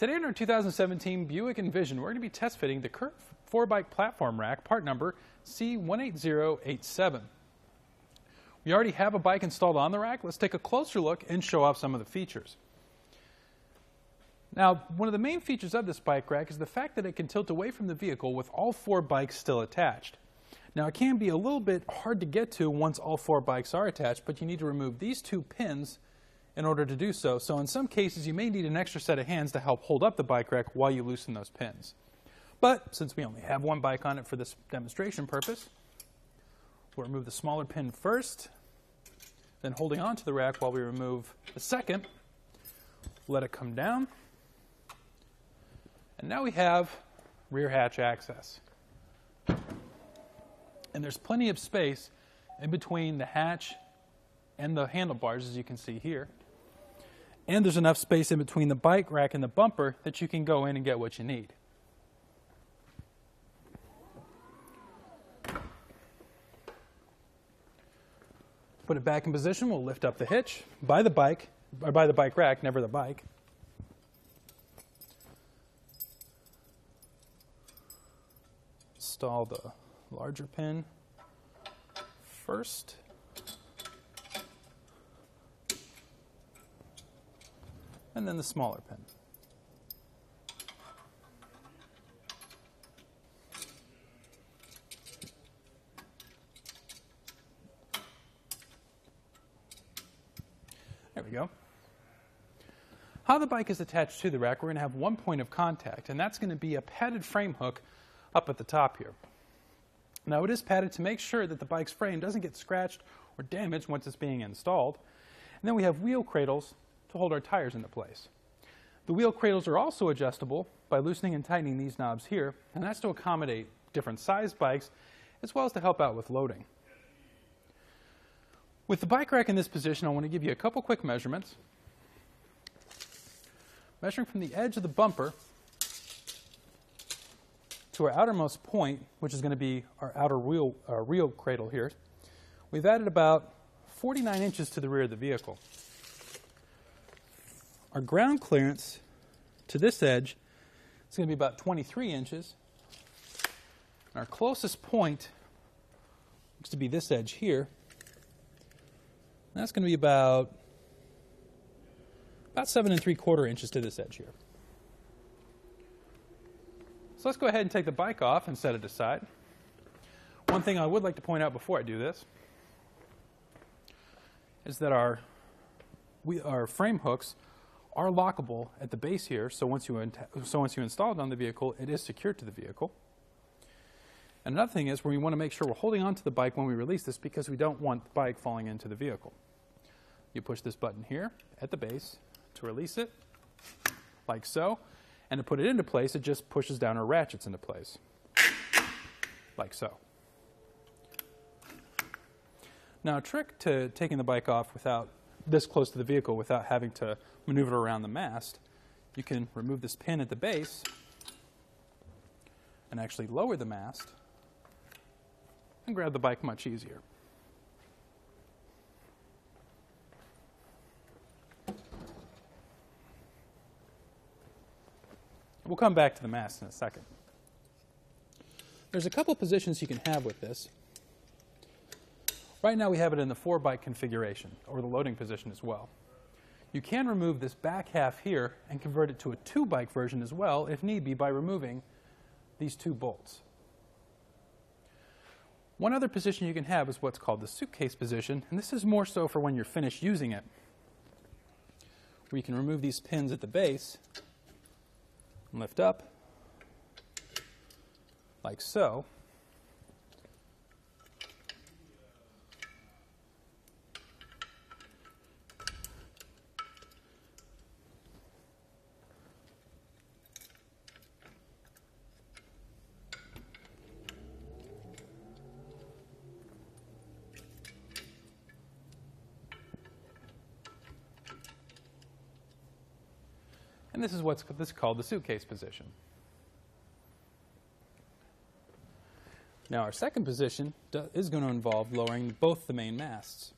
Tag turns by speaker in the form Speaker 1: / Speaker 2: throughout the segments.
Speaker 1: Today in our 2017 Buick Envision, we're going to be test fitting the CURT 4-bike platform rack, part number C18087. We already have a bike installed on the rack. Let's take a closer look and show off some of the features. Now, one of the main features of this bike rack is the fact that it can tilt away from the vehicle with all 4 bikes still attached. Now, it can be a little bit hard to get to once all 4 bikes are attached, but you need to remove these 2 pins in order to do so. So in some cases, you may need an extra set of hands to help hold up the bike rack while you loosen those pins. But since we only have one bike on it for this demonstration purpose, we'll remove the smaller pin first, then holding onto the rack while we remove the second, let it come down, and now we have rear hatch access. And there's plenty of space in between the hatch and the handlebars, as you can see here. And there's enough space in between the bike rack and the bumper that you can go in and get what you need. Put it back in position, we'll lift up the hitch by the bike rack, never the bike. Install the larger pin first. And then the smaller pin. There we go. How the bike is attached to the rack, we're going to have one point of contact, and that's going to be a padded frame hook up at the top here. Now, it is padded to make sure that the bike's frame doesn't get scratched or damaged once it's being installed. And then we have wheel cradles to hold our tires into place. The wheel cradles are also adjustable by loosening and tightening these knobs here, and that's to accommodate different sized bikes as well as to help out with loading. With the bike rack in this position, I want to give you a couple quick measurements. Measuring from the edge of the bumper to our outermost point, which is going to be our outer wheel cradle here, we've added about 49 inches to the rear of the vehicle. Our ground clearance to this edge is going to be about 23 inches. Our closest point looks to be this edge here. That's going to be about 7 3/4 inches to this edge here. So let's go ahead and take the bike off and set it aside. One thing I would like to point out before I do this is that our frame hooks are lockable at the base here, so once you install it on the vehicle, it is secured to the vehicle. And another thing is we want to make sure we're holding onto the bike when we release this because we don't want the bike falling into the vehicle. You push this button here at the base to release it, like so, and to put it into place, it just pushes down or ratchets into place, like so. Now, a trick to taking the bike off without this close to the vehicle without having to maneuver around the mast, you can remove this pin at the base and actually lower the mast and grab the bike much easier. We'll come back to the mast in a second. There's a couple positions you can have with this. Right now we have it in the 4-bike configuration, or the loading position as well. You can remove this back half here and convert it to a 2-bike version as well, if need be, by removing these 2 bolts. One other position you can have is what's called the suitcase position, and this is more so for when you're finished using it, where you can remove these pins at the base and lift up, like so. And this is called the suitcase position. Now our second position is going to involve lowering both the main masts.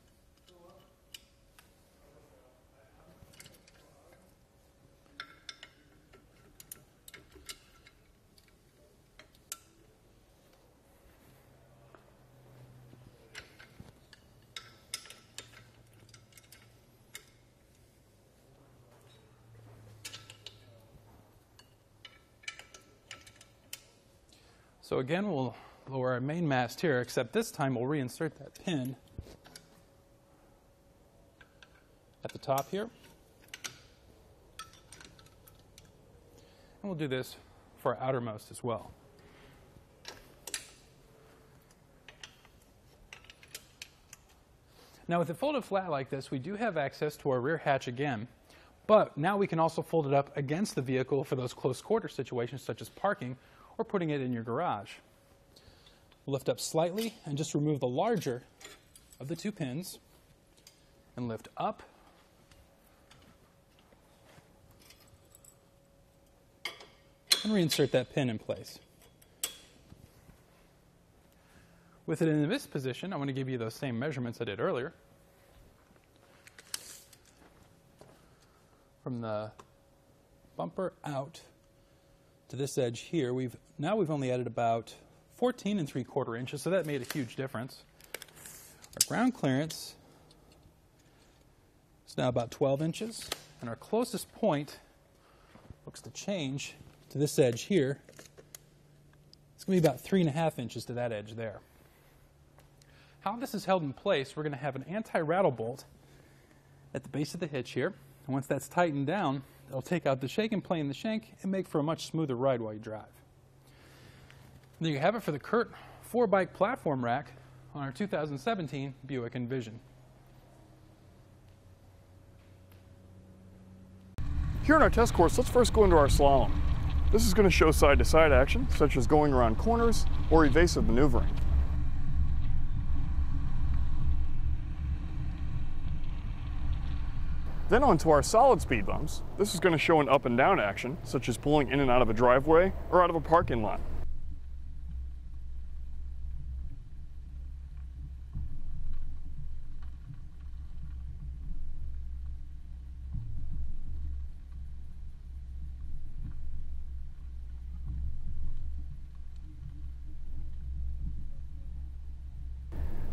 Speaker 1: So again, we'll lower our main mast here, except this time we'll reinsert that pin at the top here. And we'll do this for our outermost as well. Now with it folded flat like this, we do have access to our rear hatch again, but now we can also fold it up against the vehicle for those close quarter situations such as parking or putting it in your garage. Lift up slightly and just remove the larger of the two pins and lift up. And reinsert that pin in place. With it in this position, I'm going to give you those same measurements I did earlier. From the bumper out to this edge here, we've only added about 14 3/4 inches, so that made a huge difference. Our ground clearance is now about 12 inches, and our closest point looks to change to this edge here. It's going to be about 3.5 inches to that edge there. How this is held in place, we're going to have an anti-rattle bolt at the base of the hitch here. And once that's tightened down, it'll take out the shake and plane in the shank and make for a much smoother ride while you drive. And there you have it for the CURT 4-bike platform rack on our 2017 Buick Envision.
Speaker 2: Here in our test course, let's first go into our slalom. This is going to show side-to-side action, such as going around corners or evasive maneuvering. Then onto our solid speed bumps. This is going to show an up and down action, such as pulling in and out of a driveway or out of a parking lot.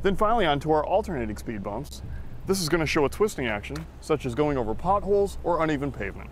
Speaker 2: Then finally onto our alternating speed bumps. This is going to show a twisting action, such as going over potholes or uneven pavement.